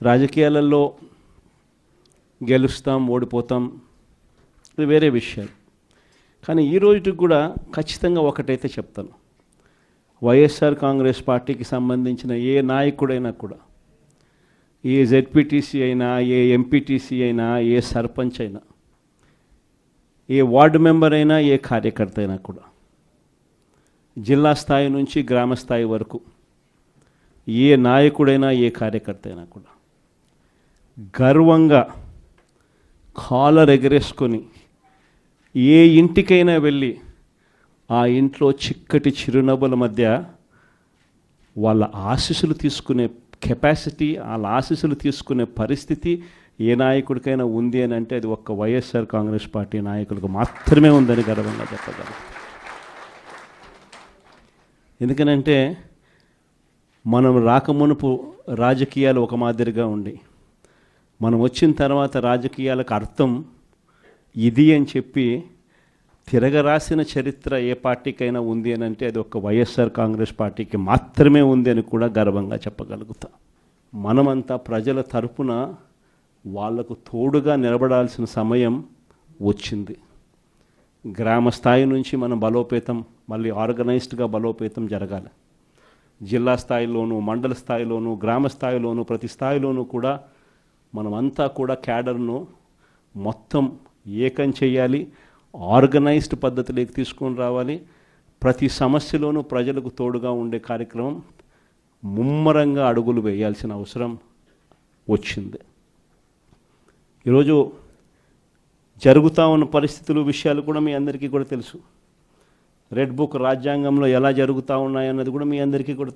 రాజకీయాలలో గెలుస్తాం, ఓడిపోతాం, ఇది వేరే విషయాలు. కానీ ఈ రోజుకి కూడా ఖచ్చితంగా ఒకటైతే చెప్తాను, వైఎస్ఆర్ కాంగ్రెస్ పార్టీకి సంబంధించిన ఏ నాయకుడైనా కూడా, ఏ జెడ్పీటీసీ అయినా, ఏ ఎంపీటీసీ అయినా, ఏ సర్పంచ్ అయినా, ఏ వార్డు మెంబర్ అయినా, ఏ కార్యకర్త అయినా కూడా, జిల్లా స్థాయి నుంచి గ్రామ స్థాయి వరకు ఏ నాయకుడైనా, ఏ కార్యకర్త అయినా కూడా గర్వంగా కాలర్ ఎగరేసుకొని ఏ ఇంటికైనా వెళ్ళి ఆ ఇంట్లో చిక్కటి చిరునవ్వుల మధ్య వాళ్ళ ఆశీస్సులు తీసుకునే కెపాసిటీ, వాళ్ళ ఆశీస్సులు తీసుకునే పరిస్థితి ఏ నాయకుడికైనా ఉంది అని అంటే అది ఒక్క వైఎస్ఆర్ కాంగ్రెస్ పార్టీ నాయకులకు మాత్రమే ఉందని గర్వంగా చెప్పగలం. ఎందుకనంటే మనం రాకమునుపు రాజకీయాలు ఒక మాదిరిగా ఉండి, మనం వచ్చిన తర్వాత రాజకీయాలకు అర్థం ఇది అని చెప్పి తిరగరాసిన చరిత్ర ఏ పార్టీకైనా ఉంది అని అంటే అది ఒక వైఎస్ఆర్ కాంగ్రెస్ పార్టీకి మాత్రమే ఉంది అని కూడా గర్వంగా చెప్పగలుగుతాం. మనమంతా ప్రజల తరపున వాళ్లకు తోడుగా నిలబడాల్సిన సమయం వచ్చింది. గ్రామ స్థాయి నుంచి మనం బలోపేతం, మళ్ళీ ఆర్గనైజ్డ్గా బలోపేతం జరగాలి. జిల్లా స్థాయిలోనూ, మండల స్థాయిలోనూ, గ్రామ స్థాయిలోనూ, ప్రతి స్థాయిలోనూ కూడా మనమంతా కూడా క్యాడర్ను మొత్తం ఏకం చేయాలి, ఆర్గనైజ్డ్ పద్ధతిలోకి తీసుకొని రావాలి. ప్రతి సమస్యలోనూ ప్రజలకు తోడుగా ఉండే కార్యక్రమం ముమ్మరంగా అడుగులు వేయాల్సిన అవసరం వచ్చింది. ఈరోజు జరుగుతూ ఉన్న పరిస్థితులు, విషయాలు కూడా మీ అందరికీ కూడా తెలుసు. రెడ్ బుక్ రాజ్యాంగంలో ఎలా జరుగుతూ ఉన్నాయన్నది కూడా మీ అందరికీ కూడా